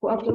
4.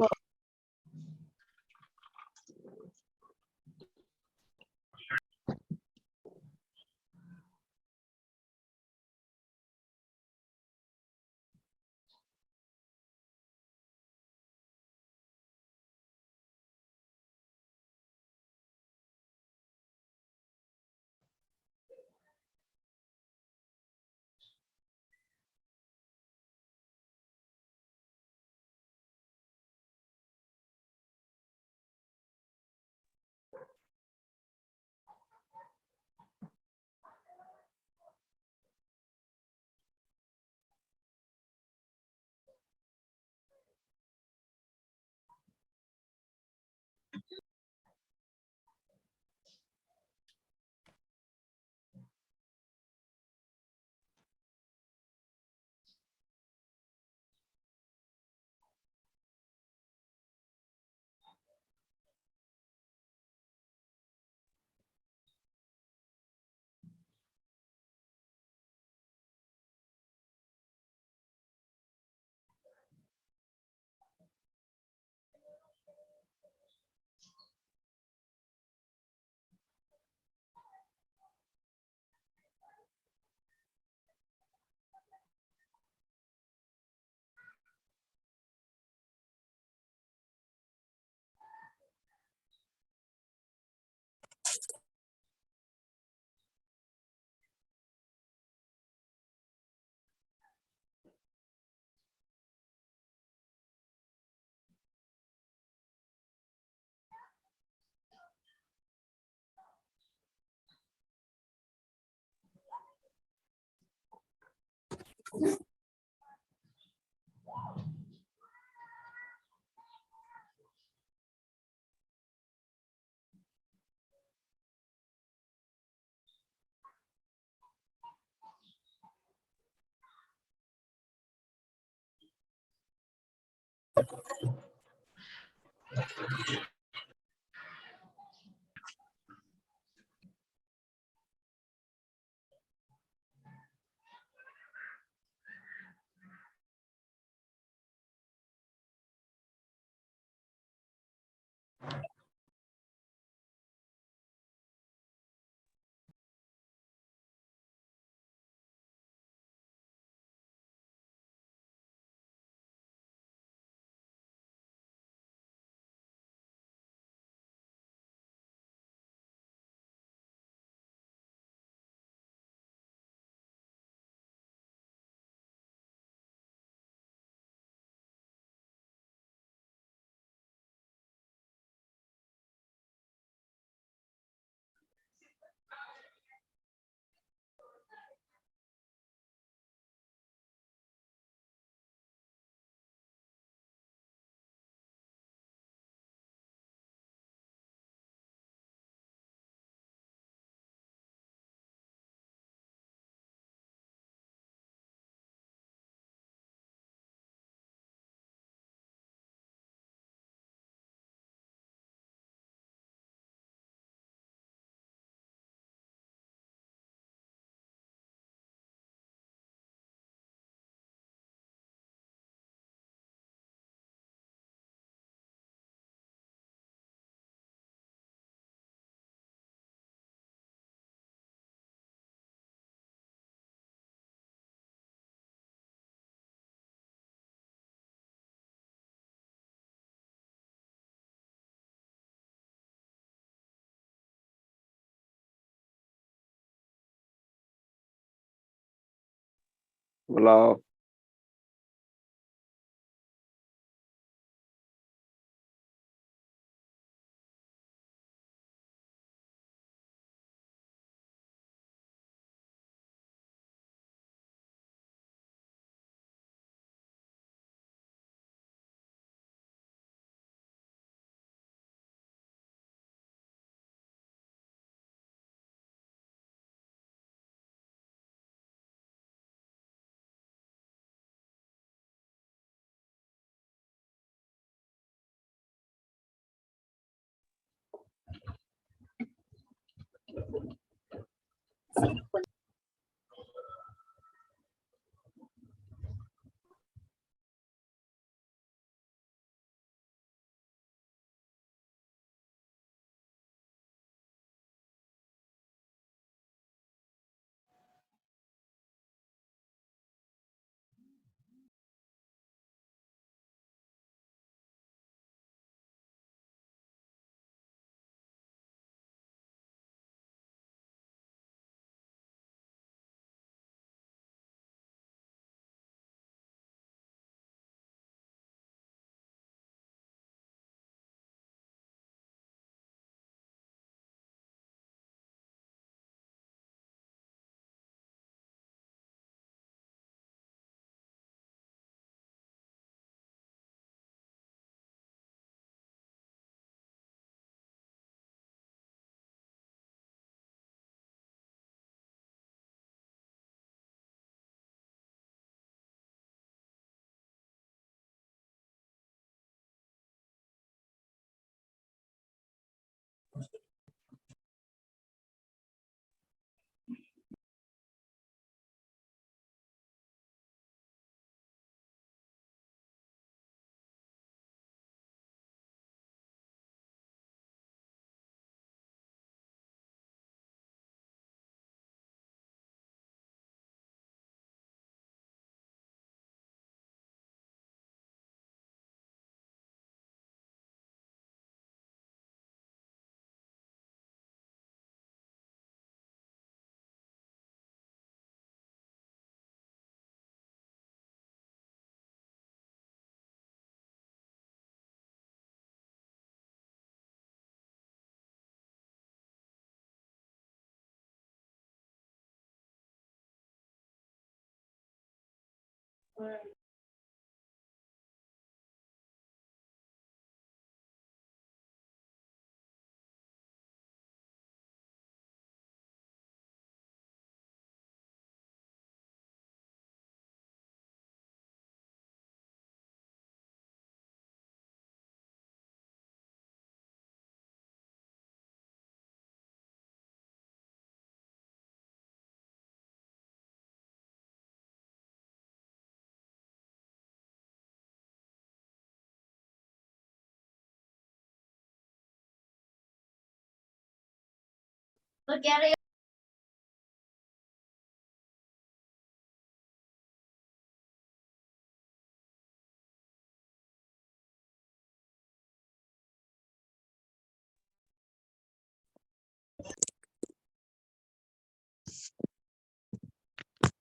Hola,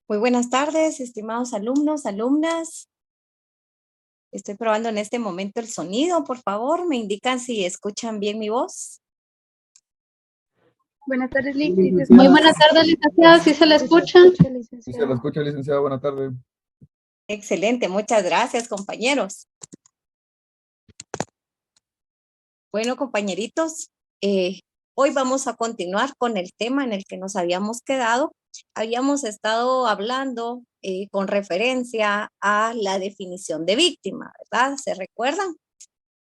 Muy buenas tardes, estimados alumnos, alumnas. Estoy probando en este momento el sonido. Por favor, me indican si escuchan bien mi voz. Buenas tardes, Liz. Muy buenas tardes, licenciada. ¿Sí se la escucha? Sí, se la escucha, licenciada. Buenas tardes. Excelente, muchas gracias, compañeros. Bueno, compañeritos, hoy vamos a continuar con el tema en el que nos habíamos quedado. Habíamos estado hablando con referencia a la definición de víctima, ¿verdad? ¿Se recuerdan?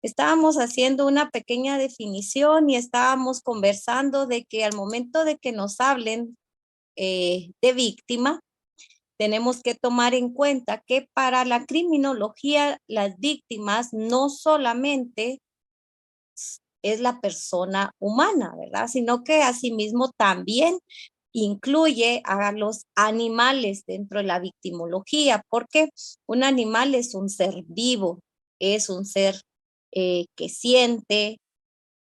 Estábamos haciendo una pequeña definición y estábamos conversando de que al momento de que nos hablen de víctima, tenemos que tomar en cuenta que para la criminología las víctimas no solamente es la persona humana, ¿verdad? Sino que asimismo también incluye a los animales dentro de la victimología, porque un animal es un ser vivo, es un ser que siente,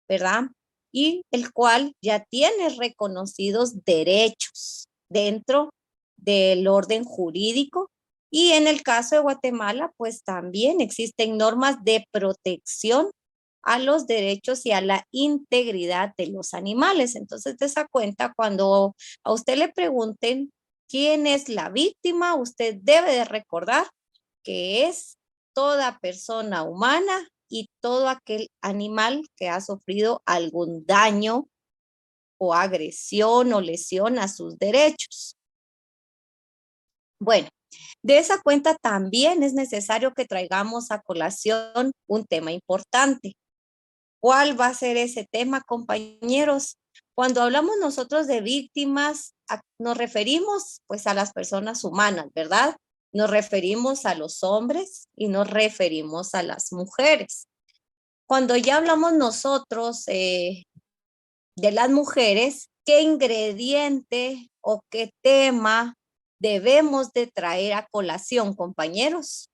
¿verdad? Y el cual ya tiene reconocidos derechos dentro del orden jurídico. Y en el caso de Guatemala, pues también existen normas de protección a los derechos y a la integridad de los animales. Entonces, de esa cuenta, cuando a usted le pregunten quién es la víctima, usted debe de recordar que es toda persona humana y todo aquel animal que ha sufrido algún daño o agresión o lesión a sus derechos. Bueno, de esa cuenta también es necesario que traigamos a colación un tema importante. ¿Cuál va a ser ese tema, compañeros? Cuando hablamos nosotros de víctimas, nos referimos pues a las personas humanas, ¿verdad? Nos referimos a los hombres y nos referimos a las mujeres. Cuando ya hablamos nosotros de las mujeres, ¿qué ingrediente o qué tema debemos de traer a colación, compañeros?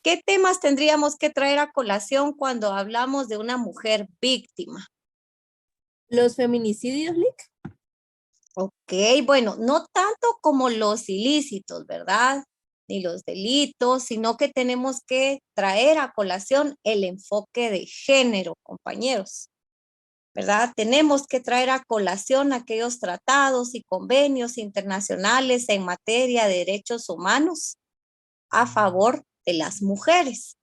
¿Qué temas tendríamos que traer a colación cuando hablamos de una mujer víctima? ¿Los feminicidios, Lick? Ok, bueno, no tanto como los ilícitos, ¿verdad? Ni los delitos, sino que tenemos que traer a colación el enfoque de género, compañeros, ¿verdad? Tenemos que traer a colación aquellos tratados y convenios internacionales en materia de derechos humanos a favor de las mujeres.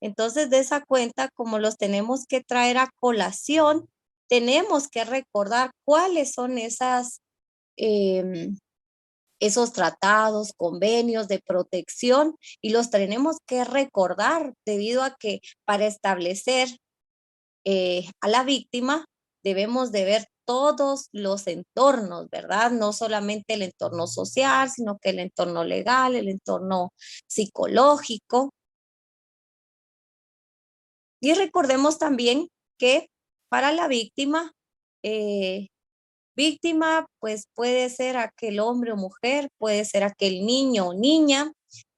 Entonces, de esa cuenta, como los tenemos que traer a colación, tenemos que recordar cuáles son esos tratados, convenios de protección, y los tenemos que recordar debido a que para establecer a la víctima debemos de ver todos los entornos, ¿verdad? No solamente el entorno social, sino que el entorno legal, el entorno psicológico. Y recordemos también que para la víctima pues puede ser aquel hombre o mujer, puede ser aquel niño o niña,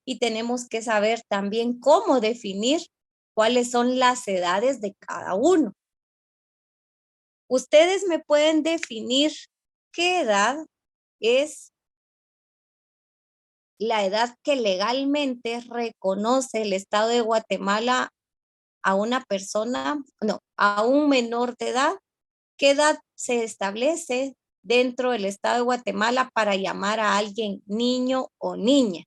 y tenemos que saber también cómo definir cuáles son las edades de cada uno. Ustedes me pueden definir qué edad es la edad que legalmente reconoce el Estado de Guatemala a una persona, no, a un menor de edad. ¿Qué edad se establece dentro del estado de Guatemala para llamar a alguien niño o niña?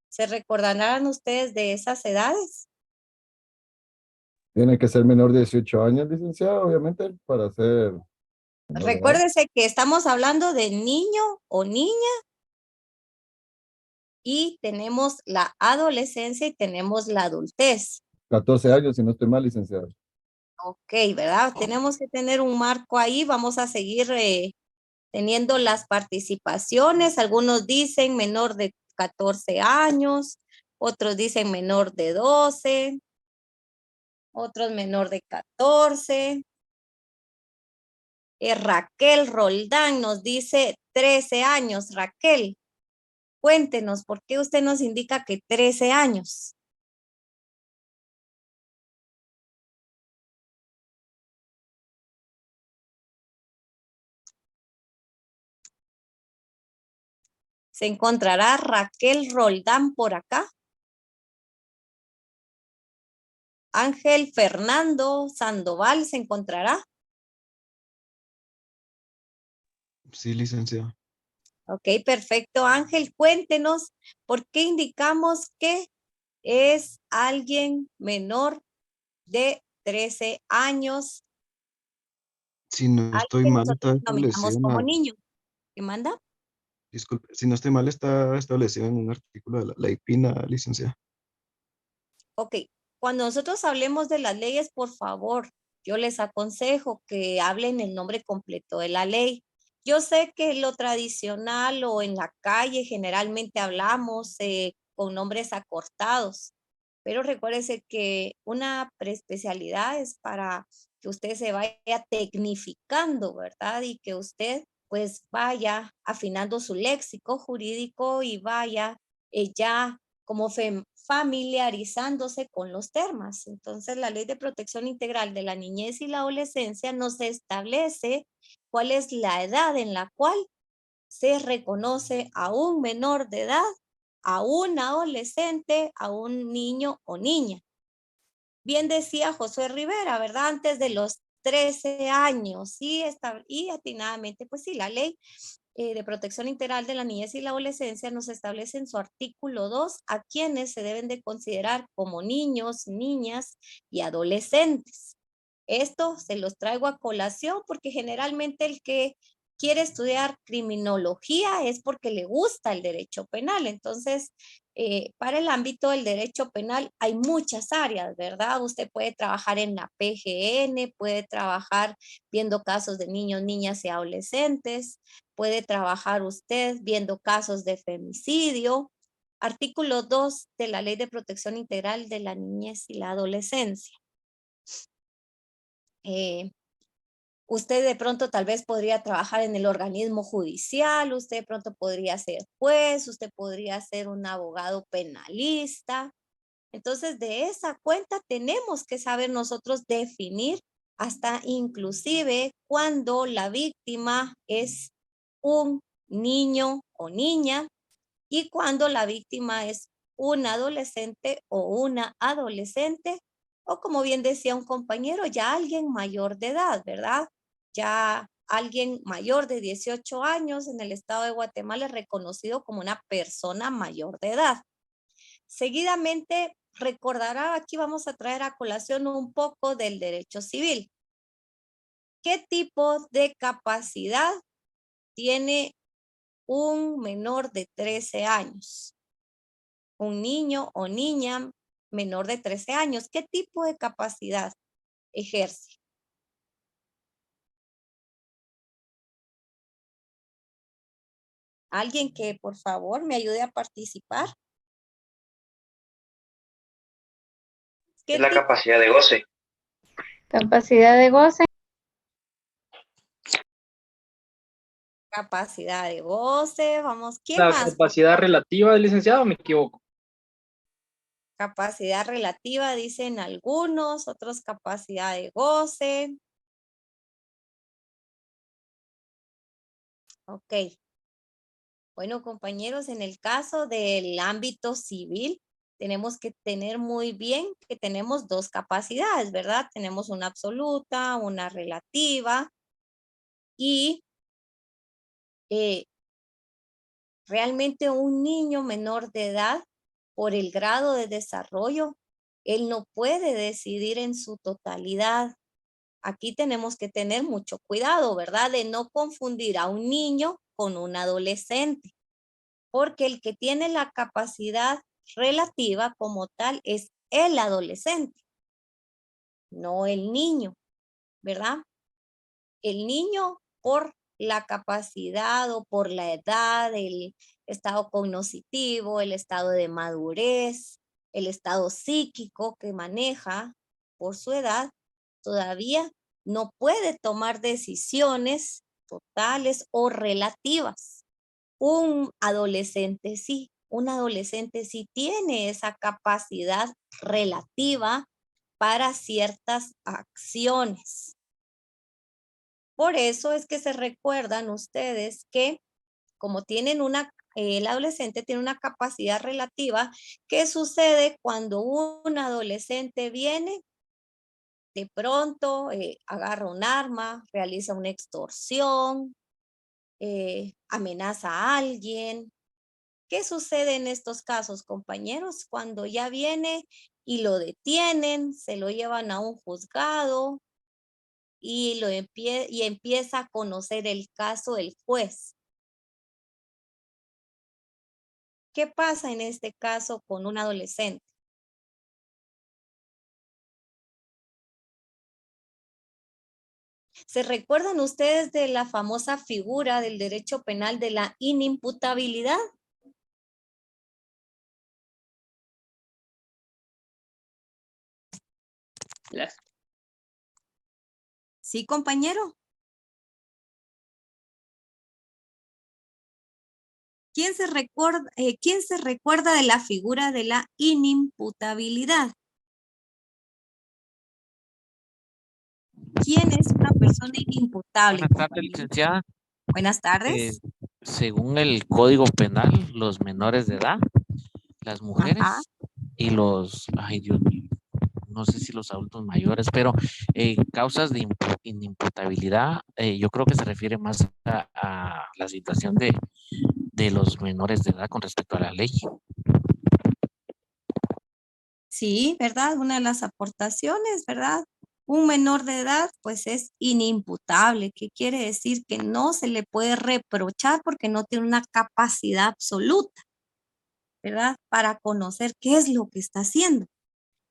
¿Se recordarán ustedes de esas edades? Tiene que ser menor de 18 años, licenciado, obviamente, para ser menor de edad. Recuérdese que estamos hablando de niño o niña y tenemos la adolescencia y tenemos la adultez. 14 años, si no estoy mal, licenciado. Ok, ¿verdad? Tenemos que tener un marco ahí. Vamos a seguir teniendo las participaciones. Algunos dicen menor de 14 años, otros dicen menor de 12, otros menor de 14. Raquel Roldán nos dice 13 años. Raquel, cuéntenos, ¿por qué usted nos indica que 13 años? ¿Se encontrará Raquel Roldán por acá? Ángel Fernando Sandoval, ¿se encontrará? Sí, licenciado. Ok, perfecto. Ángel, cuéntenos por qué indicamos que es alguien menor de 13 años. Si no Alguien estoy que mal, nosotros está denominamos establecido como niño. ¿Qué manda? disculpe, si no estoy mal, está establecido en un artículo de la ley PINA, licenciado. Ok, cuando nosotros hablemos de las leyes, por favor, yo les aconsejo que hablen el nombre completo de la ley. Yo sé que lo tradicional o en la calle generalmente hablamos con nombres acortados, pero recuérdese que una preespecialidad es para que usted se vaya tecnificando, ¿verdad? Y que usted pues vaya afinando su léxico jurídico y vaya ya como familiarizándose con los temas. Entonces, la Ley de Protección Integral de la Niñez y la Adolescencia nos establece cuál es la edad en la cual se reconoce a un menor de edad, a un adolescente, a un niño o niña. Bien decía Josué Rivera, ¿verdad? Antes de los 13 años, y atinadamente, pues sí, la ley de protección integral de la niñez y la adolescencia nos establece en su artículo 2 a quienes se deben de considerar como niños, niñas y adolescentes. Esto se los traigo a colación porque generalmente el que quiere estudiar criminología es porque le gusta el derecho penal. Entonces, para el ámbito del derecho penal hay muchas áreas, ¿verdad? Usted puede trabajar en la PGN, puede trabajar viendo casos de niños, niñas y adolescentes, puede trabajar usted viendo casos de femicidio. Artículo 2 de la Ley de Protección Integral de la Niñez y la Adolescencia. Usted de pronto tal vez podría trabajar en el organismo judicial, usted de pronto podría ser juez, usted podría ser un abogado penalista. Entonces, de esa cuenta tenemos que saber nosotros definir hasta inclusive cuando la víctima es un niño o niña y cuando la víctima es un adolescente o una adolescente o como bien decía un compañero, ya alguien mayor de edad, ¿verdad? Ya alguien mayor de 18 años en el estado de Guatemala es reconocido como una persona mayor de edad. Seguidamente, recordará, aquí vamos a traer a colación un poco del derecho civil. ¿Qué tipo de capacidad tiene un menor de 13 años? Un niño o niña menor de 13 años, ¿qué tipo de capacidad ejerce? Alguien que por favor me ayude a participar. Es la capacidad de goce. Capacidad de goce. Capacidad de goce, vamos, ¿quién La más? capacidad relativa del licenciado, me equivoco. Capacidad relativa, dicen algunos, otros capacidad de goce. Ok. Bueno, compañeros, en el caso del ámbito civil, tenemos que tener muy bien que tenemos dos capacidades, ¿verdad? Tenemos una absoluta, una relativa. Y realmente un niño menor de edad, por el grado de desarrollo, él no puede decidir en su totalidad. Aquí tenemos que tener mucho cuidado, ¿verdad? De no confundir a un niño con un adolescente, porque el que tiene la capacidad relativa como tal es el adolescente, no el niño, ¿verdad? El niño por la capacidad o por la edad, el estado cognitivo, el estado de madurez, el estado psíquico que maneja por su edad, todavía no puede tomar decisiones totales o relativas. Un adolescente sí tiene esa capacidad relativa para ciertas acciones. Por eso es que se recuerdan ustedes que como tienen el adolescente tiene una capacidad relativa, ¿qué sucede cuando un adolescente viene? De pronto agarra un arma, realiza una extorsión, amenaza a alguien. ¿Qué sucede en estos casos, compañeros? Cuando ya viene y lo detienen, se lo llevan a un juzgado y empieza a conocer el caso el juez. ¿Qué pasa en este caso con un adolescente? ¿Se recuerdan ustedes de la famosa figura del derecho penal de la inimputabilidad? Sí, compañero. ¿Quién se recuerda de la figura de la inimputabilidad? ¿Quién es una persona inimputable? Buenas tardes, licenciada. Buenas tardes. Según el Código Penal, los menores de edad, las mujeres Ajá. y ay Dios mío, no sé si los adultos mayores, pero causas de inimputabilidad, yo creo que se refiere más a la situación de los menores de edad con respecto a la ley. Sí, ¿verdad? Una de las aportaciones, ¿verdad? Un menor de edad, pues es inimputable. ¿Qué quiere decir? Que no se le puede reprochar porque no tiene una capacidad absoluta, ¿verdad? Para conocer qué es lo que está haciendo.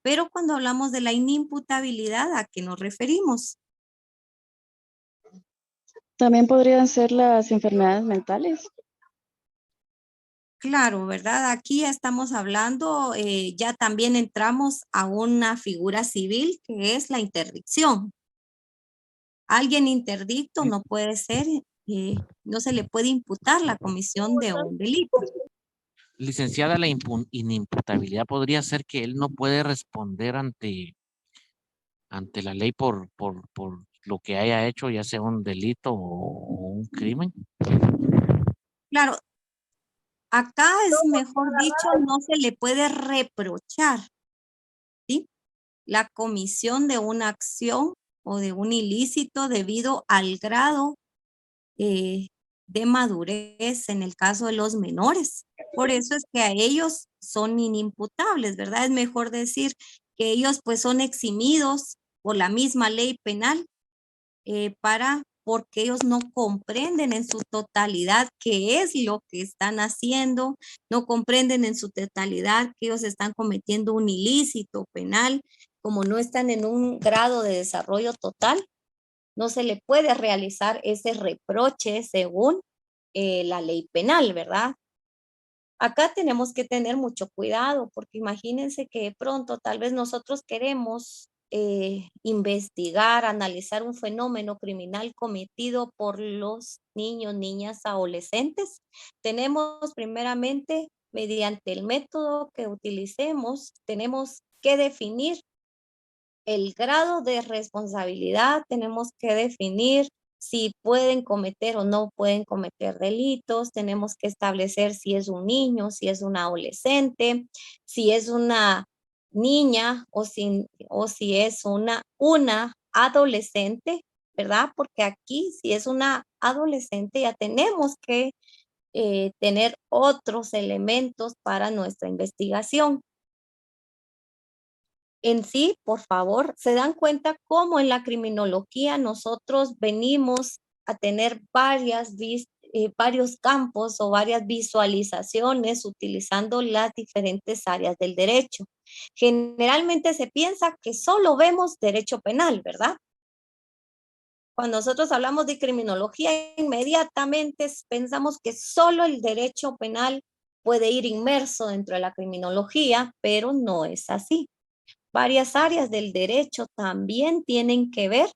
Pero cuando hablamos de la inimputabilidad, ¿a qué nos referimos? También podrían ser las enfermedades mentales. Claro, ¿verdad? Aquí ya estamos hablando, ya también entramos a una figura civil que es la interdicción. Alguien interdicto no puede ser, no se le puede imputar la comisión de un delito. Licenciada, la inimputabilidad podría ser que él no puede responder ante la ley por lo que haya hecho, ya sea un delito o un crimen. Claro, acá es mejor dicho, no se le puede reprochar, ¿sí? La comisión de una acción o de un ilícito debido al grado de madurez en el caso de los menores. Por eso es que a ellos son inimputables, ¿verdad? Es mejor decir que ellos pues son eximidos por la misma ley penal porque ellos no comprenden en su totalidad qué es lo que están haciendo, no comprenden en su totalidad que ellos están cometiendo un ilícito penal, como no están en un grado de desarrollo total, no se le puede realizar ese reproche según la ley penal, ¿verdad? Acá tenemos que tener mucho cuidado porque imagínense que de pronto tal vez nosotros queremos investigar, analizar un fenómeno criminal cometido por los niños, niñas, adolescentes. Tenemos primeramente, mediante el método que utilicemos, tenemos que definir el grado de responsabilidad, tenemos que definir si pueden cometer o no pueden cometer delitos, tenemos que establecer si es un niño, si es un adolescente, si es una niña o si es una adolescente, ¿verdad? Porque aquí si es una adolescente ya tenemos que tener otros elementos para nuestra investigación. En sí, por favor, se dan cuenta cómo en la criminología nosotros venimos a tener varios campos o varias visualizaciones utilizando las diferentes áreas del derecho. Generalmente se piensa que solo vemos derecho penal, ¿verdad? Cuando nosotros hablamos de criminología, inmediatamente pensamos que solo el derecho penal puede ir inmerso dentro de la criminología, pero no es así. Varias áreas del derecho también tienen que ver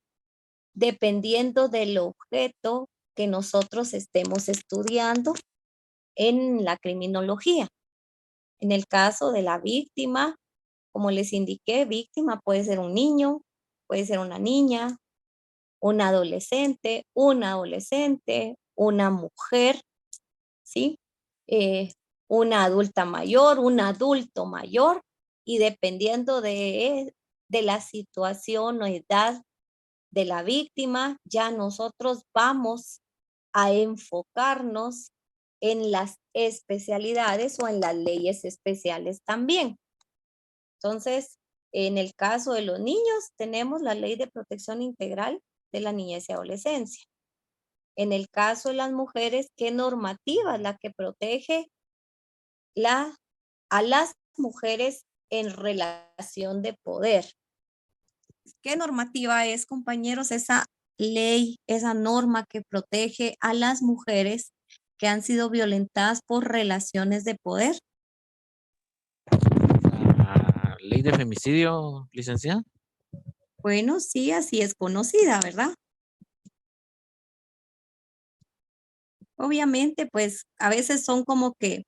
dependiendo del objeto que nosotros estemos estudiando en la criminología. En el caso de la víctima, como les indiqué, víctima puede ser un niño, puede ser una niña, un adolescente, una mujer, ¿sí? Una adulta mayor, un adulto mayor, y dependiendo de la situación o edad de la víctima, ya nosotros vamos a enfocarnos en las especialidades o en las leyes especiales también. Entonces, en el caso de los niños, tenemos la Ley de Protección Integral de la Niñez y Adolescencia. En el caso de las mujeres, ¿qué normativa es la que protege a las mujeres en relación de poder? ¿Qué normativa es, compañeros, esa ley, esa norma que protege a las mujeres que han sido violentadas por relaciones de poder? La ley de femicidio, licenciada. Bueno, sí, así es conocida, ¿verdad? Obviamente, pues a veces son como que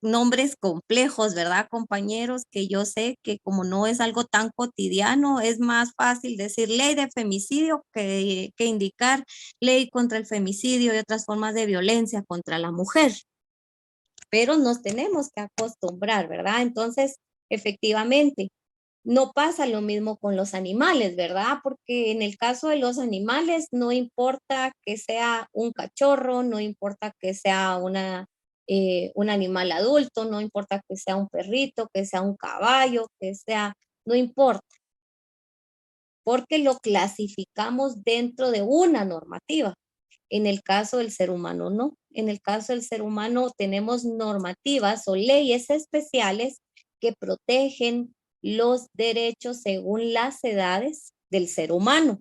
nombres complejos, ¿verdad, compañeros? Que yo sé que como no es algo tan cotidiano, es más fácil decir ley de femicidio que indicar ley contra el femicidio y otras formas de violencia contra la mujer. Pero nos tenemos que acostumbrar, ¿verdad? Entonces, efectivamente, no pasa lo mismo con los animales, ¿verdad? Porque en el caso de los animales no importa que sea un cachorro, no importa que sea un animal adulto, no importa que sea un perrito, que sea un caballo, no importa, porque lo clasificamos dentro de una normativa. En el caso del ser humano, no. En el caso del ser humano tenemos normativas o leyes especiales que protegen los derechos según las edades del ser humano.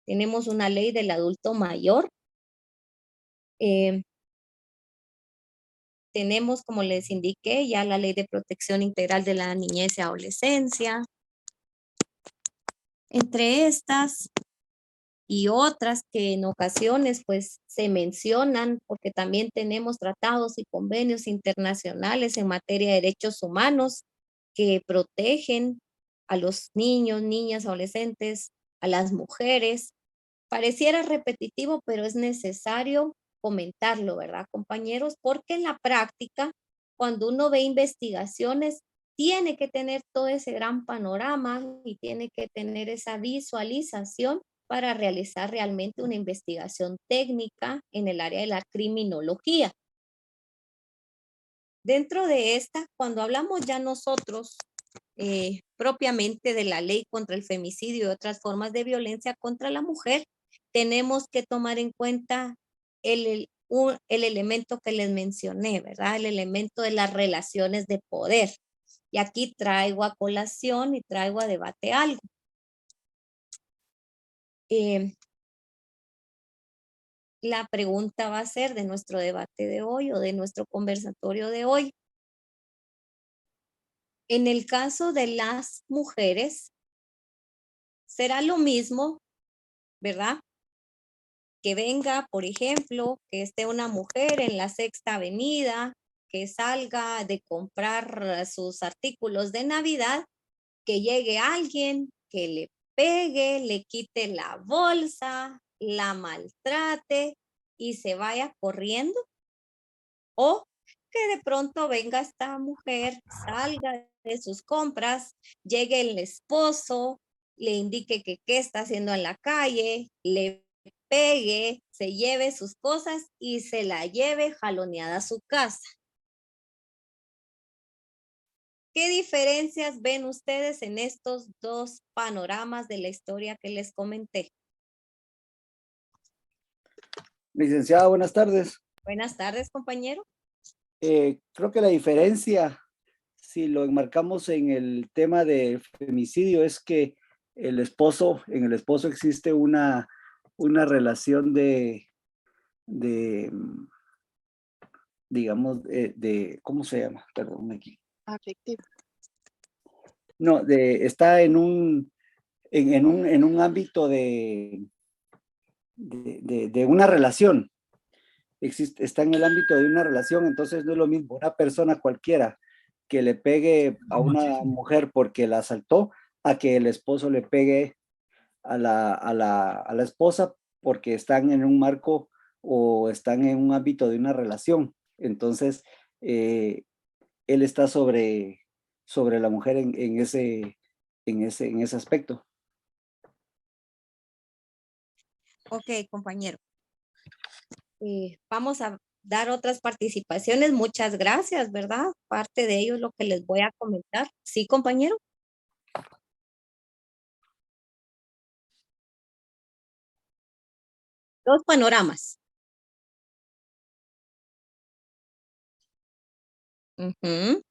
Tenemos una ley del adulto mayor. Tenemos, como les indiqué, ya la ley de protección integral de la niñez y adolescencia. Entre estas y otras que en ocasiones pues se mencionan porque también tenemos tratados y convenios internacionales en materia de derechos humanos que protegen a los niños, niñas, adolescentes, a las mujeres. Pareciera repetitivo, pero es necesario comentarlo, ¿verdad, compañeros? Porque en la práctica, cuando uno ve investigaciones, tiene que tener todo ese gran panorama y tiene que tener esa visualización para realizar realmente una investigación técnica en el área de la criminología. Dentro de esta, cuando hablamos ya nosotros propiamente de la ley contra el femicidio y otras formas de violencia contra la mujer, tenemos que tomar en cuenta el elemento que les mencioné, ¿verdad? El elemento de las relaciones de poder. Y aquí traigo a colación y traigo a debate algo. La pregunta va a ser de nuestro debate de hoy o de nuestro conversatorio de hoy. En el caso de las mujeres, será lo mismo, ¿verdad? Que venga, por ejemplo, que esté una mujer en la Sexta Avenida, que salga de comprar sus artículos de Navidad, que llegue alguien, que le pegue, le quite la bolsa, la maltrate y se vaya corriendo. O que de pronto venga esta mujer, salga de sus compras, llegue el esposo, le indique que qué está haciendo en la calle, le pegue, se lleve sus cosas y se la lleve jaloneada a su casa. ¿Qué diferencias ven ustedes en estos dos panoramas de la historia que les comenté? Licenciada, buenas tardes. Buenas tardes, compañero. Creo que la diferencia, si lo enmarcamos en el tema de femicidio, es que en el esposo existe una relación digamos, ¿cómo se llama? Perdón, aquí. Afectivo. No, está en un ámbito de una relación. Está en el ámbito de una relación, entonces no es lo mismo una persona cualquiera que le pegue a una mujer porque la asaltó, a que el esposo le pegue a la esposa porque están en un marco o están en un ámbito de una relación. Entonces, él está sobre la mujer en ese aspecto. Ok, compañero. Vamos a dar otras participaciones. Muchas gracias, ¿verdad? Parte de ello es lo que les voy a comentar. ¿Sí, compañero? Dos panoramas. Ujú.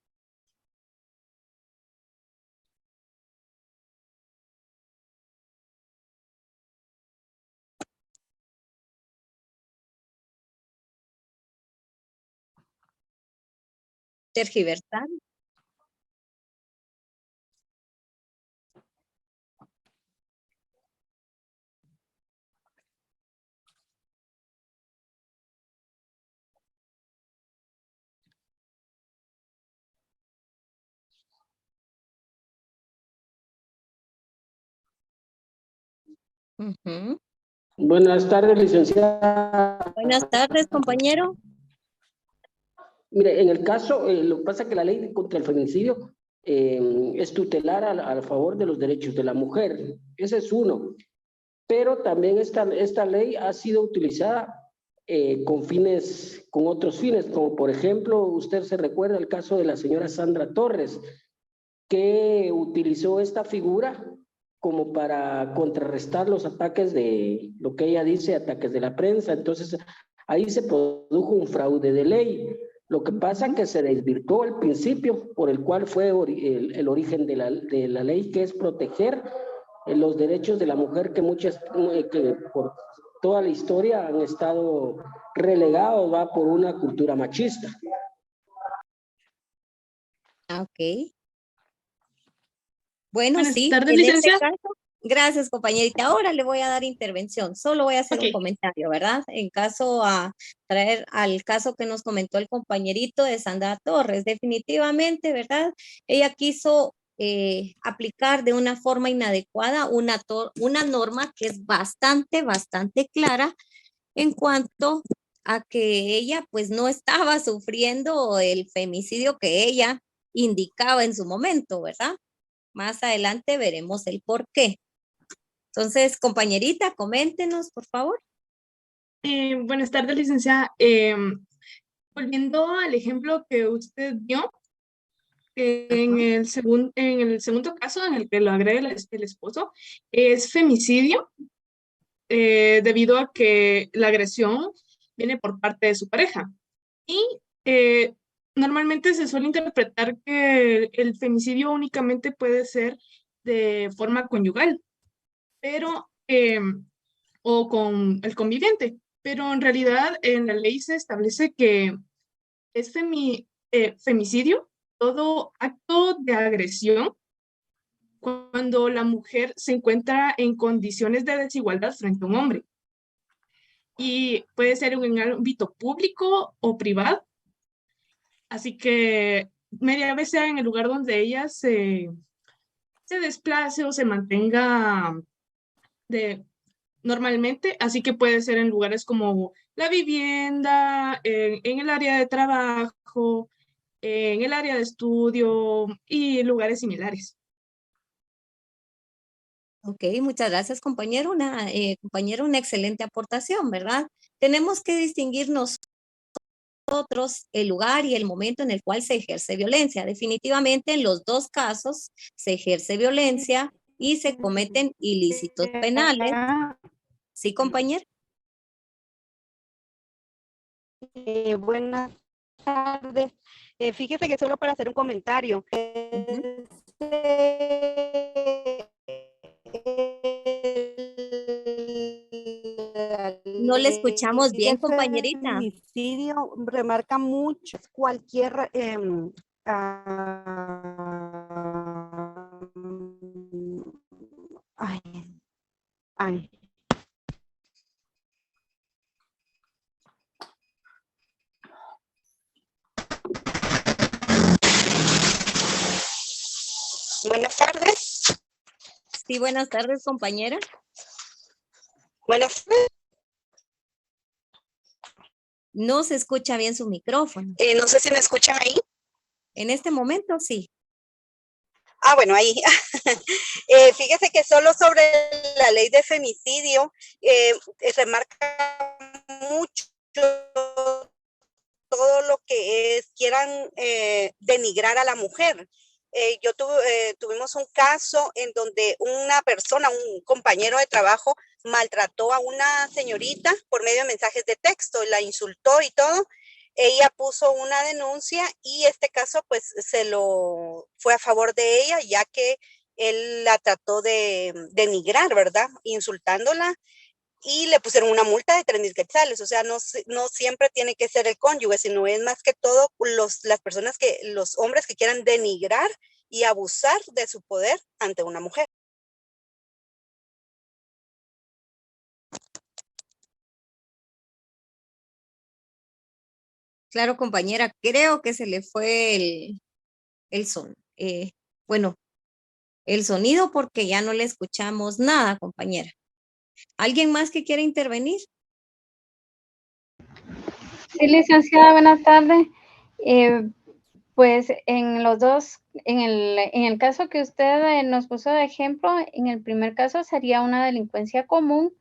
Tergiversar. Ujú. Buenas tardes, licenciada. Buenas tardes, compañero. Mire, en el caso, lo que pasa es que la ley contra el feminicidio es tutelar a favor de los derechos de la mujer. Ese es uno. Pero también esta ley ha sido utilizada con otros fines, como por ejemplo, usted se recuerda el caso de la señora Sandra Torres, que utilizó esta figura como para contrarrestar los ataques de, lo que ella dice, ataques de la prensa. Entonces, ahí se produjo un fraude de ley. Lo que pasa es que se desvirtuó el principio por el cual fue el origen de la ley, que es proteger los derechos de la mujer que por toda la historia han estado relegados, va, por una cultura machista. Ok. Bueno, Buenas sí, tardes, en este licenciada. caso, gracias, compañerita. Ahora le voy a dar intervención. Solo voy a hacer un Ok. comentario, ¿verdad? En caso a traer al caso que nos comentó el compañerito de Sandra Torres. Definitivamente, ¿verdad? Ella quiso aplicar de una forma inadecuada una norma que es bastante clara en cuanto a que ella pues no estaba sufriendo el femicidio que ella indicaba en su momento, ¿verdad? Más adelante veremos el por qué. Entonces, compañerita, coméntenos, por favor. Buenas tardes, licenciada. Volviendo al ejemplo que usted dio, en el segundo caso en el que lo agrega el esposo, es femicidio debido a que la agresión viene por parte de su pareja. Y normalmente se suele interpretar que el femicidio únicamente puede ser de forma conyugal, pero, o con el conviviente, pero en realidad en la ley se establece que es femicidio todo acto de agresión cuando la mujer se encuentra en condiciones de desigualdad frente a un hombre. Y puede ser en un ámbito público o privado. Así que media vez sea en el lugar donde ella se desplace o se mantenga normalmente, así que puede ser en lugares como la vivienda, en el área de trabajo, en el área de estudio y lugares similares. Ok, muchas gracias, compañero. Compañero, una excelente aportación, ¿verdad? Tenemos que distinguir nosotros el lugar y el momento en el cual se ejerce violencia. Definitivamente, en los dos casos se ejerce violencia y se cometen ilícitos penales. ¿Sí, compañero? Buenas tardes. Fíjese que solo para hacer un comentario. No le escuchamos bien, compañerita. El feminicidio remarca mucho cualquier ay. Buenas tardes. Sí, buenas tardes, compañera. Buenas tardes. No se escucha bien su micrófono. No sé si me escuchan ahí. En este momento, sí. Ah, bueno, ahí. Fíjese que solo sobre la ley de femicidio remarca mucho todo lo que quieran denigrar a la mujer. Tuvimos un caso en donde una persona, un compañero de trabajo, maltrató a una señorita por medio de mensajes de texto, la insultó y todo. Ella puso una denuncia y este caso pues fue a favor de ella, ya que él la trató de denigrar, ¿verdad? Insultándola, y le pusieron una multa de 3,000 quetzales. O sea, no siempre tiene que ser el cónyuge, sino es más que todo los hombres que quieran denigrar y abusar de su poder ante una mujer. Claro, compañera, creo que se le fue el son. Bueno, el sonido porque ya no le escuchamos nada, compañera. ¿Alguien más que quiera intervenir? Sí, licenciada, buenas tardes. Pues en los dos, en el caso que usted nos puso de ejemplo, en el primer caso sería una delincuencia común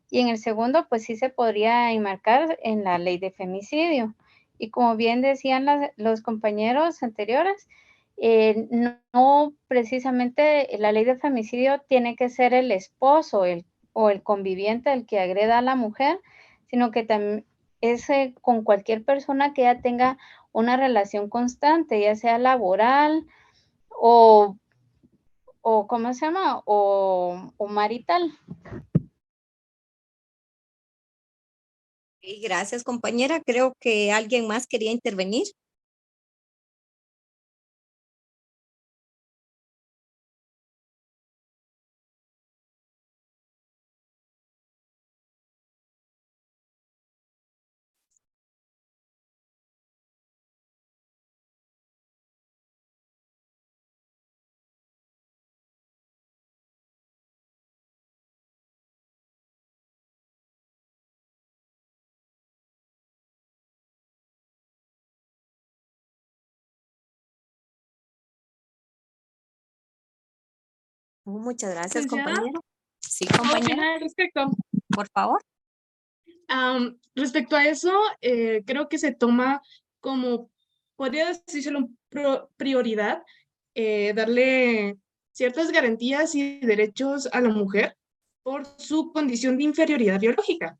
y en el segundo, pues sí se podría enmarcar en la ley de femicidio. Y como bien decían los compañeros anteriores, no precisamente la ley de femicidio tiene que ser el esposo o el conviviente el que agreda a la mujer, sino que también es con cualquier persona que ya tenga una relación constante, ya sea laboral o ¿cómo se llama? O marital. Gracias, compañera. Creo que alguien más quería intervenir. Muchas gracias, compañero. Sí, compañera. Al respecto. Por favor. Respecto a eso, creo que se toma como, podría decírselo, prioridad, darle ciertas garantías y derechos a la mujer por su condición de inferioridad biológica.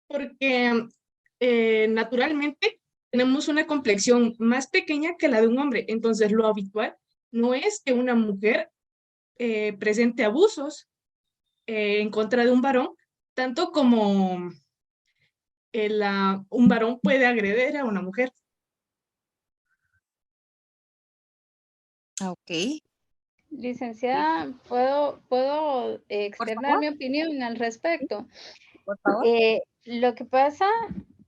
Porque naturalmente tenemos una complexión más pequeña que la de un hombre, entonces lo habitual no es que una mujer presente abusos en contra de un varón, tanto como un varón puede agredir a una mujer. Ok. Licenciada, ¿puedo externar mi opinión al respecto? Por favor. Lo que pasa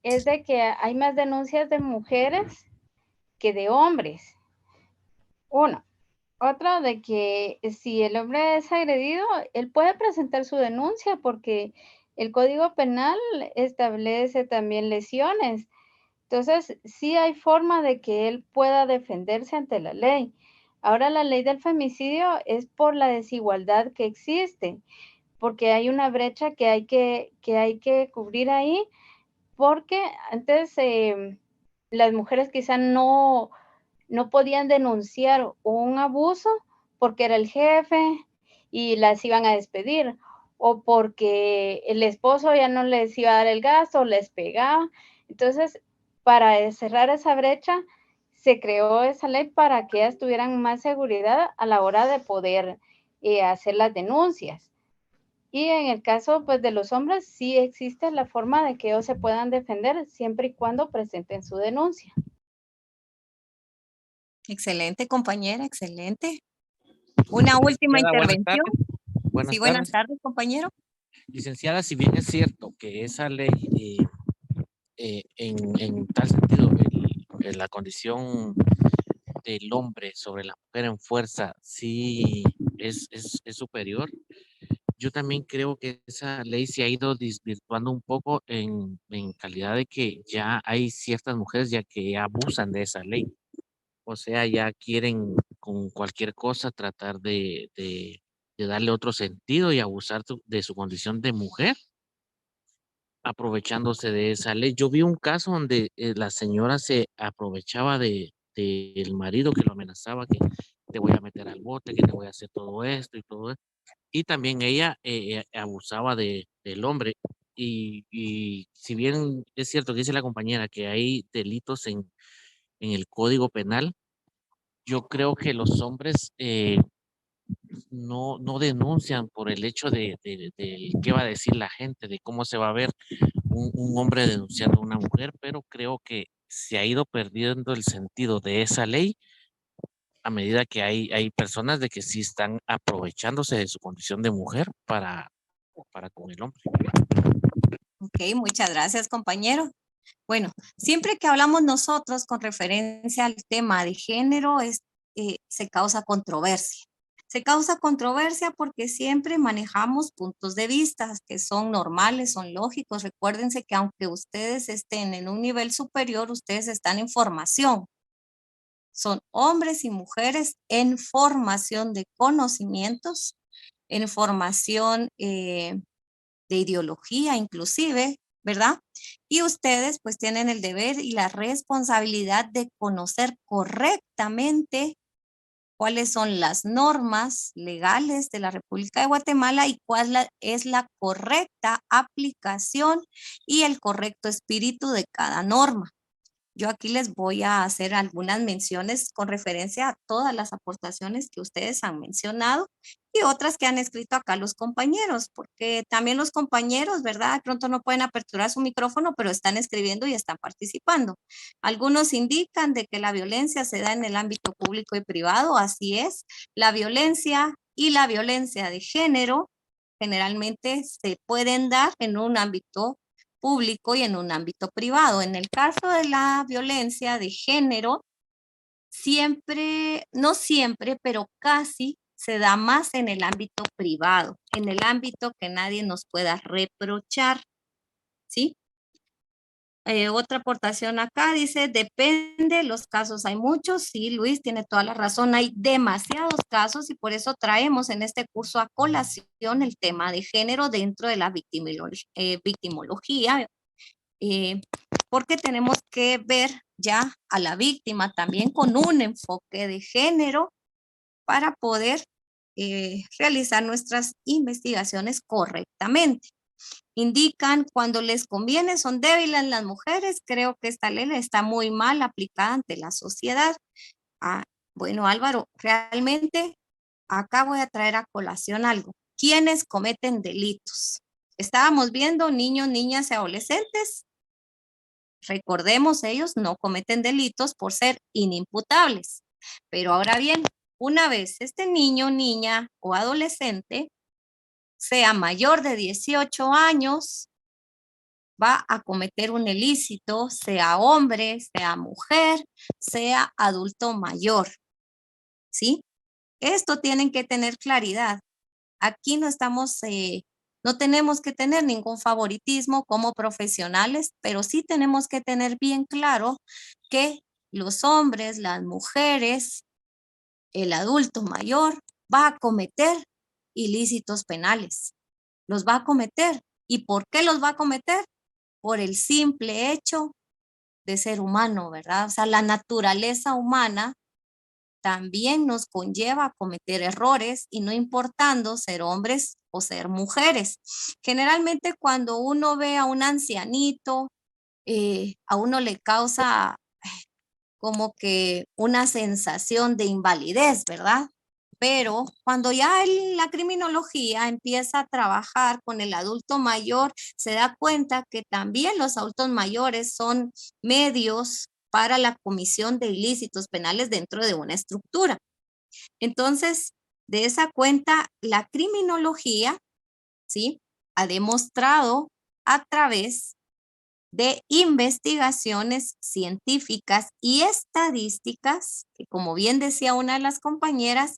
es de que hay más denuncias de mujeres que de hombres. Uno. Otro, de que si el hombre es agredido, él puede presentar su denuncia porque el Código Penal establece también lesiones. Entonces, sí hay forma de que él pueda defenderse ante la ley. Ahora la ley del femicidio es por la desigualdad que existe, porque hay una brecha que hay que cubrir ahí, porque antes las mujeres quizá no podían denunciar un abuso porque era el jefe y las iban a despedir, o porque el esposo ya no les iba a dar el gasto, les pegaba. Entonces, para cerrar esa brecha, se creó esa ley para que ellas tuvieran más seguridad a la hora de poder hacer las denuncias. Y en el caso pues, de los hombres, sí existe la forma de que ellos se puedan defender siempre y cuando presenten su denuncia. Excelente, compañera, excelente. Una última intervención. Buenas Sí, buenas tardes. tardes, compañero. Licenciada, si bien es cierto que esa ley, en tal sentido, la condición del hombre sobre la mujer en fuerza sí es superior, yo también creo que esa ley se ha ido desvirtuando un poco en calidad de que ya hay ciertas mujeres ya que abusan de esa ley. O sea, ya quieren con cualquier cosa tratar de darle otro sentido y abusar de su condición de mujer, aprovechándose de esa ley. Yo vi un caso donde la señora se aprovechaba del marido que lo amenazaba, que te voy a meter al bote, que te voy a hacer todo esto y todo esto. Y también ella abusaba del hombre. Y si bien es cierto que dice la compañera que hay delitos en el Código Penal, yo creo que los hombres no denuncian por el hecho de qué va a decir la gente, de cómo se va a ver un hombre denunciando a una mujer, pero creo que se ha ido perdiendo el sentido de esa ley a medida que hay personas de que sí están aprovechándose de su condición de mujer para con el hombre. Ok, muchas gracias, compañero. Bueno, siempre que hablamos nosotros con referencia al tema de género, se causa controversia. Se causa controversia porque siempre manejamos puntos de vista que son normales, son lógicos. Recuérdense que aunque ustedes estén en un nivel superior, ustedes están en formación. Son hombres y mujeres en formación de conocimientos, en formación de ideología inclusive, ¿verdad? Y ustedes pues tienen el deber y la responsabilidad de conocer correctamente cuáles son las normas legales de la República de Guatemala y cuál es la correcta aplicación y el correcto espíritu de cada norma. Yo aquí les voy a hacer algunas menciones con referencia a todas las aportaciones que ustedes han mencionado y otras que han escrito acá los compañeros, porque también los compañeros, ¿verdad? De pronto no pueden aperturar su micrófono, pero están escribiendo y están participando. Algunos indican de que la violencia se da en el ámbito público y privado, así es. La violencia y la violencia de género generalmente se pueden dar en un ámbito público y en un ámbito privado. En el caso de la violencia de género, siempre, no siempre, pero casi se da más en el ámbito privado, en el ámbito que nadie nos pueda reprochar, ¿sí? Otra aportación acá dice, depende, los casos hay muchos. Sí, Luis tiene toda la razón, hay demasiados casos y por eso traemos en este curso a colación el tema de género dentro de la victimología, porque tenemos que ver ya a la víctima también con un enfoque de género para poder realizar nuestras investigaciones correctamente. Indican cuando les conviene, son débiles las mujeres. Creo que esta ley está muy mal aplicada ante la sociedad. Bueno, Álvaro, realmente acá voy a traer a colación algo. ¿Quiénes cometen delitos? Estábamos viendo niños, niñas y adolescentes. Recordemos, ellos no cometen delitos por ser inimputables. Pero ahora bien, una vez este niño, niña o adolescente sea mayor de 18 años, va a cometer un ilícito, sea hombre, sea mujer, sea adulto mayor. ¿Sí? Esto tienen que tener claridad. Aquí no estamos, no tenemos que tener ningún favoritismo como profesionales, pero sí tenemos que tener bien claro que los hombres, las mujeres, el adulto mayor va a cometer ilícitos penales. Los va a cometer. ¿Y por qué los va a cometer? Por el simple hecho de ser humano, ¿verdad? O sea, la naturaleza humana también nos conlleva a cometer errores y no importando ser hombres o ser mujeres. Generalmente cuando uno ve a un ancianito, a uno le causa como que una sensación de invalidez, ¿verdad? Pero cuando ya la criminología empieza a trabajar con el adulto mayor, se da cuenta que también los adultos mayores son medios para la comisión de ilícitos penales dentro de una estructura. Entonces, de esa cuenta, la criminología, ¿sí?, ha demostrado a través de investigaciones científicas y estadísticas, que como bien decía una de las compañeras,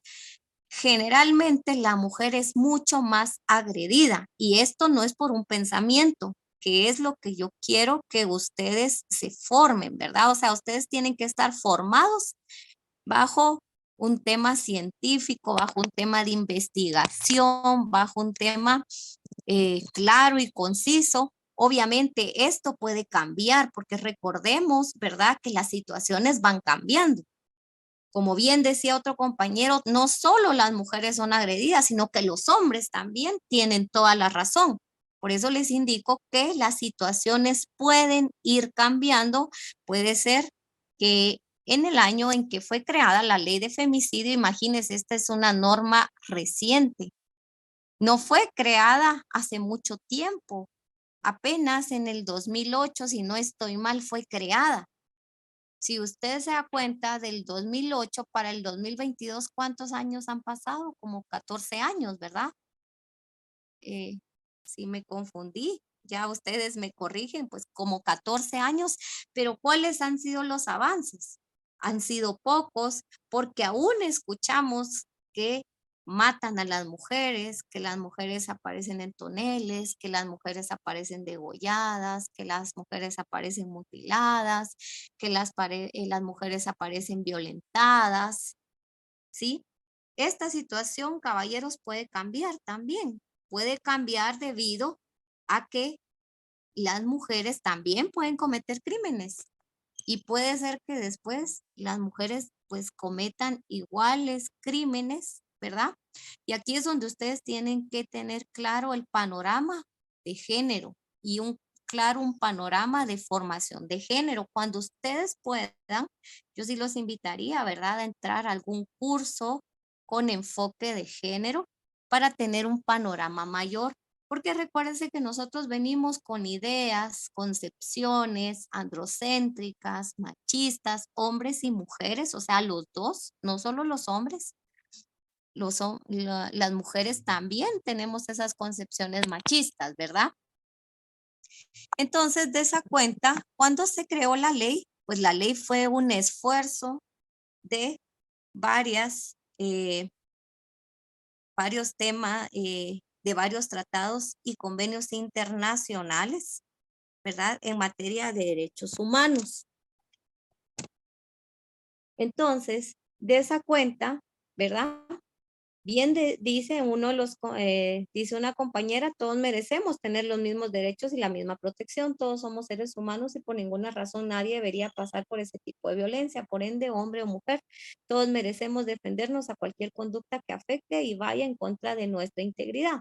generalmente la mujer es mucho más agredida y esto no es por un pensamiento, que es lo que yo quiero que ustedes se formen, ¿verdad? O sea, ustedes tienen que estar formados bajo un tema científico, bajo un tema de investigación, bajo un tema claro y conciso. Obviamente esto puede cambiar porque recordemos, ¿verdad?, que las situaciones van cambiando. Como bien decía otro compañero, no solo las mujeres son agredidas, sino que los hombres también tienen toda la razón. Por eso les indico que las situaciones pueden ir cambiando. Puede ser que en el año en que fue creada la ley de femicidio, imagínense, esta es una norma reciente. No fue creada hace mucho tiempo. Apenas en el 2008, si no estoy mal, fue creada. Si usted se da cuenta, del 2008 para el 2022, ¿cuántos años han pasado? Como 14 años, ¿verdad? Si me confundí, ya ustedes me corrigen, pues como 14 años, pero ¿cuáles han sido los avances? Han sido pocos, porque aún escuchamos que matan a las mujeres, que las mujeres aparecen en toneles, que las mujeres aparecen degolladas, que las mujeres aparecen mutiladas, que las mujeres aparecen violentadas, ¿sí? Esta situación, caballeros, puede cambiar también. Puede cambiar debido a que las mujeres también pueden cometer crímenes. Y puede ser que después las mujeres pues cometan iguales crímenes, ¿verdad? Y aquí es donde ustedes tienen que tener claro el panorama de género y un panorama de formación de género. Cuando ustedes puedan, yo sí los invitaría, ¿verdad?, a entrar a algún curso con enfoque de género para tener un panorama mayor. Porque recuérdense que nosotros venimos con ideas, concepciones androcéntricas, machistas, hombres y mujeres, o sea, los dos, no solo los hombres. Las mujeres también tenemos esas concepciones machistas, ¿verdad? Entonces, de esa cuenta, ¿cuándo se creó la ley? Pues la ley fue un esfuerzo de varios temas, de varios tratados y convenios internacionales, ¿verdad?, en materia de derechos humanos. Entonces, de esa cuenta, ¿verdad?, bien dice dice una compañera, todos merecemos tener los mismos derechos y la misma protección, todos somos seres humanos y por ninguna razón nadie debería pasar por ese tipo de violencia, por ende, hombre o mujer, todos merecemos defendernos a cualquier conducta que afecte y vaya en contra de nuestra integridad.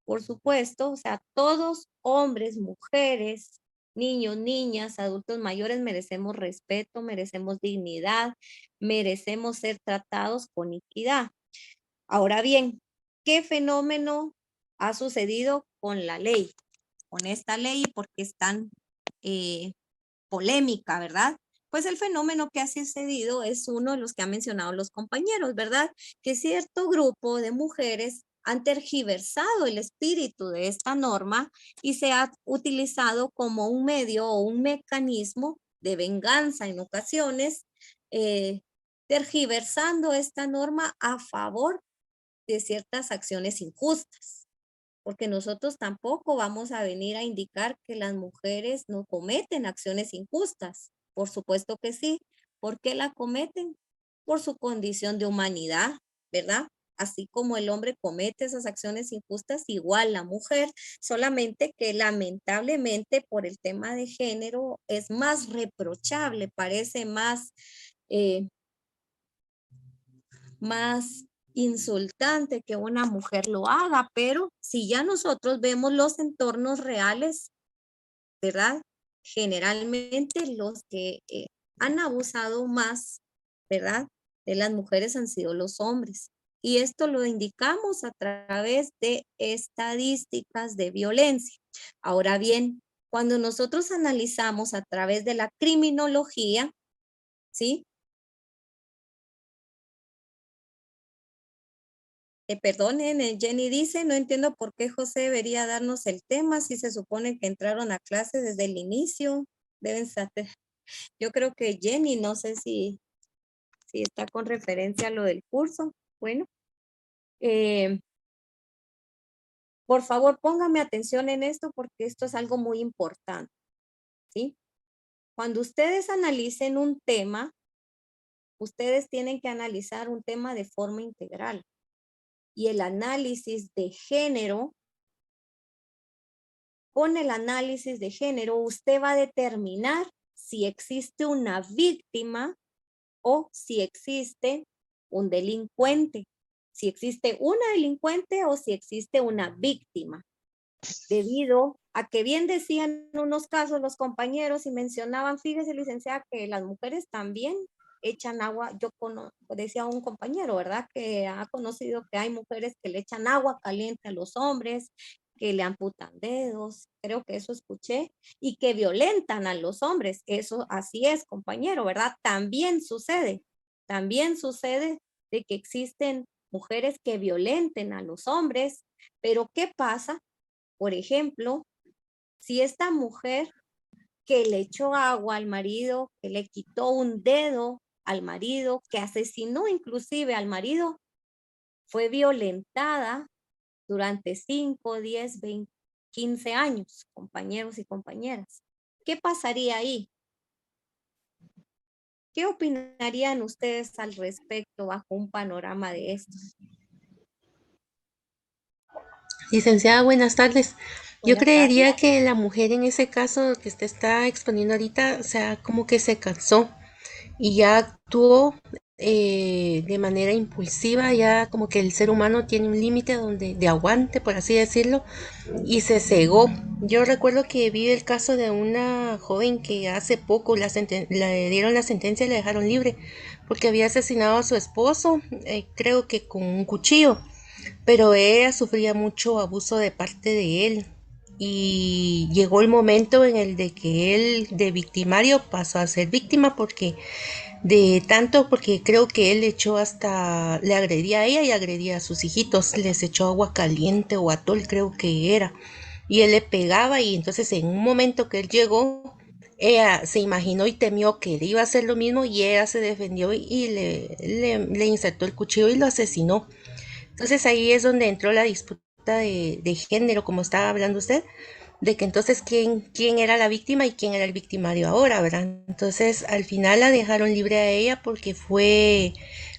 Por supuesto, o sea, todos, hombres, mujeres, niños, niñas, adultos mayores, merecemos respeto, merecemos dignidad, merecemos ser tratados con equidad. Ahora bien, ¿qué fenómeno ha sucedido con la ley? Con esta ley, porque es tan polémica, ¿verdad? Pues el fenómeno que ha sucedido es uno de los que han mencionado los compañeros, ¿verdad? Que cierto grupo de mujeres han tergiversado el espíritu de esta norma y se ha utilizado como un medio o un mecanismo de venganza en ocasiones, tergiversando esta norma a favor de ciertas acciones injustas, porque nosotros tampoco vamos a venir a indicar que las mujeres no cometen acciones injustas. Por supuesto que sí. ¿Por qué la cometen? por su condición de humanidad, ¿verdad? Así como el hombre comete esas acciones injustas, igual la mujer, solamente que lamentablemente por el tema de género es más reprochable, parece más insultante que una mujer lo haga, pero si ya nosotros vemos los entornos reales, ¿verdad? Generalmente los que han abusado más, ¿verdad? De las mujeres han sido los hombres. Y esto lo indicamos a través de estadísticas de violencia. Ahora bien, cuando nosotros analizamos a través de la criminología, ¿sí? Perdonen, Jenny dice, no entiendo por qué José debería darnos el tema si se supone que entraron a clase desde el inicio. Deben saber. Yo creo que Jenny, no sé si está con referencia a lo del curso. Bueno, por favor, póngame atención en esto porque esto es algo muy importante, ¿sí? Cuando ustedes analicen un tema, ustedes tienen que analizar un tema de forma integral. Y el análisis de género, con el análisis de género, usted va a determinar si existe una víctima o si existe un delincuente. Si existe una delincuente o si existe una víctima. Debido a que bien decían en unos casos los compañeros y mencionaban, fíjese licenciada, que las mujeres también echan agua. Decía un compañero, ¿verdad? Que ha conocido que hay mujeres que le echan agua caliente a los hombres, que le amputan dedos, creo que eso escuché, y que violentan a los hombres. Eso así es, compañero, ¿verdad? También sucede de que existen mujeres que violenten a los hombres, pero ¿qué pasa? Por ejemplo, si esta mujer que le echó agua al marido, que le quitó un dedo al marido, que asesinó inclusive al marido, fue violentada durante 5, 10, 20, 15 años, compañeros y compañeras. ¿Qué pasaría ahí? ¿Qué opinarían ustedes al respecto bajo un panorama de estos? Licenciada, buenas tardes. Yo Buenas creería tardes. que la mujer en ese caso que usted está exponiendo ahorita, o sea, como que se cansó y ya actuó de manera impulsiva, ya como que el ser humano tiene un límite de aguante, por así decirlo, y se cegó. Yo recuerdo que vi el caso de una joven que hace poco le dieron la sentencia y la dejaron libre porque había asesinado a su esposo, creo que con un cuchillo, pero ella sufría mucho abuso de parte de él y llegó el momento en el de que él de victimario pasó a ser víctima porque creo que él le agredía a ella y agredía a sus hijitos, les echó agua caliente o atol creo que era, y él le pegaba y entonces en un momento que él llegó, ella se imaginó y temió que él iba a hacer lo mismo y ella se defendió y le insertó el cuchillo y lo asesinó. Entonces ahí es donde entró la disputa de género, como estaba hablando usted, de que entonces quién era la víctima y quién era el victimario ahora, ¿verdad? Entonces al final la dejaron libre a ella porque fue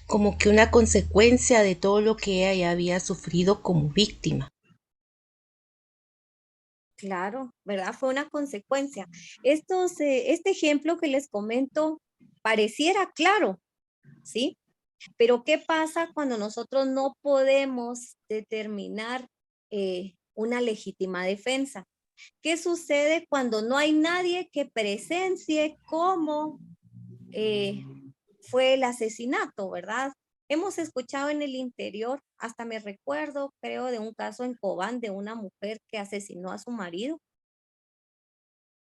como que una consecuencia de todo lo que ella ya había sufrido como víctima. Claro, ¿verdad? Fue una consecuencia. Este ejemplo que les comento pareciera claro, ¿sí? Pero ¿qué pasa cuando nosotros no podemos determinar una legítima defensa? ¿Qué sucede cuando no hay nadie que presencie cómo fue el asesinato, verdad? Hemos escuchado en el interior, hasta me recuerdo, creo, de un caso en Cobán de una mujer que asesinó a su marido.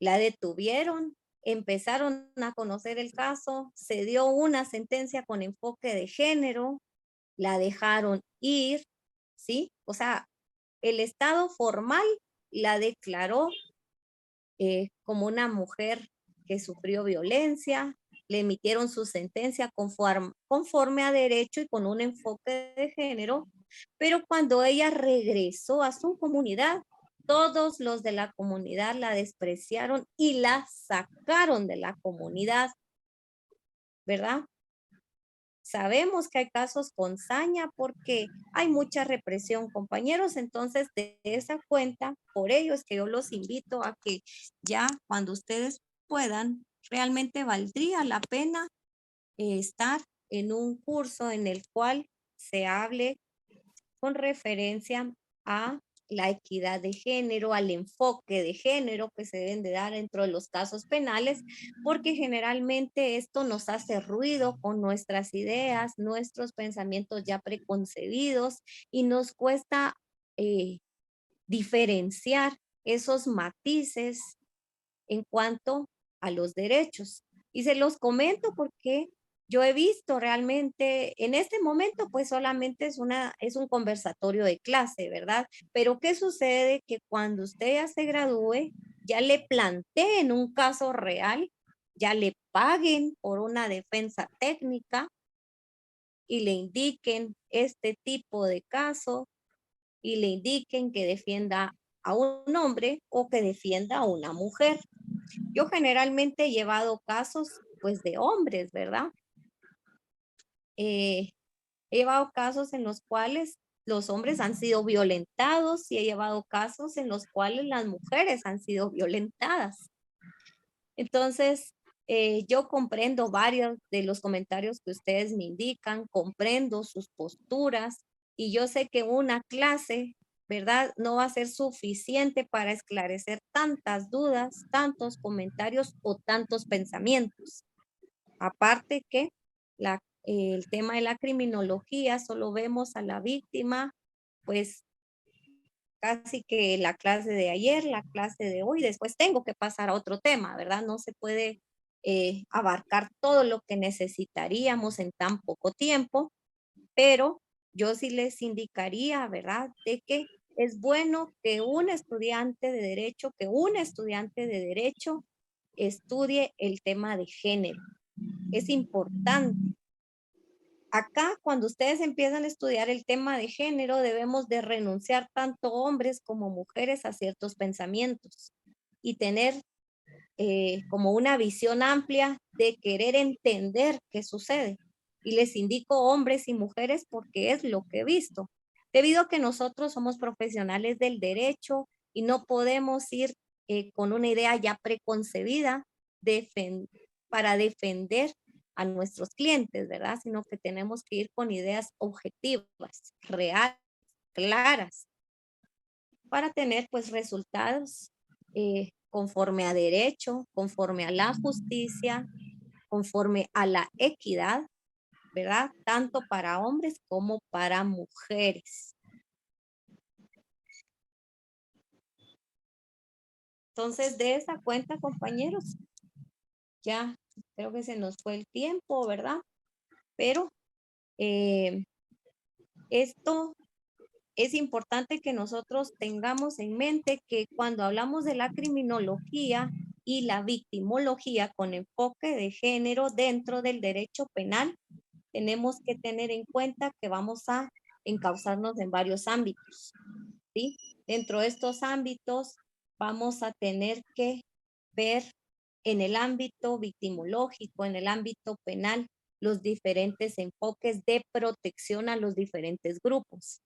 La detuvieron, empezaron a conocer el caso, se dio una sentencia con enfoque de género, la dejaron ir, ¿sí? O sea, el Estado formal la declaró como una mujer que sufrió violencia, le emitieron su sentencia conforme a derecho y con un enfoque de género, pero cuando ella regresó a su comunidad, todos los de la comunidad la despreciaron y la sacaron de la comunidad, ¿verdad? Sabemos que hay casos con saña porque hay mucha represión, compañeros. Entonces, de esa cuenta, por ello es que yo los invito a que ya cuando ustedes puedan, realmente valdría la pena estar en un curso en el cual se hable con referencia a la equidad de género, al enfoque de género que se deben de dar dentro de los casos penales, porque generalmente esto nos hace ruido con nuestras ideas, nuestros pensamientos ya preconcebidos y nos cuesta diferenciar esos matices en cuanto a los derechos. Y se los comento porque yo he visto realmente, en este momento pues solamente es un conversatorio de clase, ¿verdad? Pero ¿qué sucede? Que cuando usted ya se gradúe, ya le planteen un caso real, ya le paguen por una defensa técnica y le indiquen este tipo de caso y le indiquen que defienda a un hombre o que defienda a una mujer. Yo generalmente he llevado casos pues de hombres, ¿verdad? He llevado casos en los cuales los hombres han sido violentados y he llevado casos en los cuales las mujeres han sido violentadas. Entonces, yo comprendo varios de los comentarios que ustedes me indican, comprendo sus posturas y yo sé que una clase, ¿verdad? No va a ser suficiente para esclarecer tantas dudas, tantos comentarios o tantos pensamientos. Aparte que el tema de la criminología, solo vemos a la víctima, pues casi que la clase de ayer, la clase de hoy, después tengo que pasar a otro tema, ¿verdad? No se puede abarcar todo lo que necesitaríamos en tan poco tiempo, pero yo sí les indicaría, ¿verdad? De que es bueno que un estudiante de derecho estudie el tema de género. Es importante. Acá, cuando ustedes empiezan a estudiar el tema de género, debemos de renunciar tanto hombres como mujeres a ciertos pensamientos y tener como una visión amplia de querer entender qué sucede. Y les indico hombres y mujeres porque es lo que he visto. Debido a que nosotros somos profesionales del derecho y no podemos ir con una idea ya preconcebida para defender a nuestros clientes, ¿verdad? Sino que tenemos que ir con ideas objetivas, reales, claras, para tener pues resultados conforme a derecho, conforme a la justicia, conforme a la equidad, ¿verdad? Tanto para hombres como para mujeres. Entonces, de esa cuenta, compañeros, ya creo que se nos fue el tiempo, ¿verdad? Pero esto es importante que nosotros tengamos en mente que cuando hablamos de la criminología y la victimología con enfoque de género dentro del derecho penal, tenemos que tener en cuenta que vamos a encauzarnos en varios ámbitos, ¿sí? Dentro de estos ámbitos vamos a tener que ver en el ámbito victimológico, en el ámbito penal, los diferentes enfoques de protección a los diferentes grupos,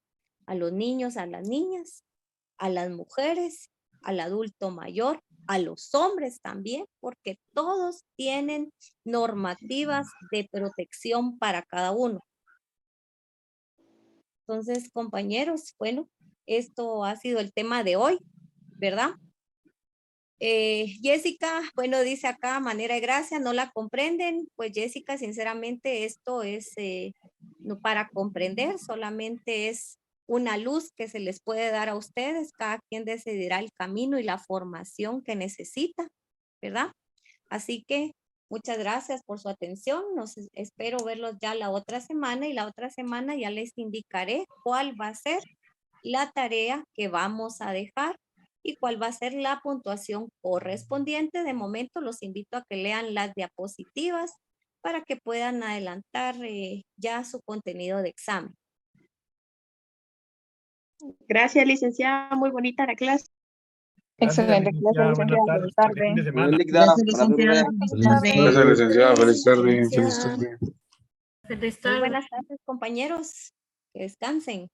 a los niños, a las niñas, a las mujeres, al adulto mayor, a los hombres también, porque todos tienen normativas de protección para cada uno. Entonces, compañeros, bueno, esto ha sido el tema de hoy, ¿verdad? Jessica, bueno, dice acá, manera de gracia, no la comprenden. Pues Jessica, sinceramente, esto es no para comprender, solamente es una luz que se les puede dar a ustedes. Cada quien decidirá el camino y la formación que necesita, ¿verdad? Así que muchas gracias por su atención. Espero verlos ya la otra semana y la otra semana ya les indicaré cuál va a ser la tarea que vamos a dejar y cuál va a ser la puntuación correspondiente. De momento los invito a que lean las diapositivas para que puedan adelantar ya su contenido de examen. Gracias, licenciada. Muy bonita la clase. Excelente clase, licenciada. Buenas tardes. Gracias, licenciada. Gracias, licenciada. Feliz tarde. Feliz tarde. Muy buenas tardes, compañeros. Que descansen.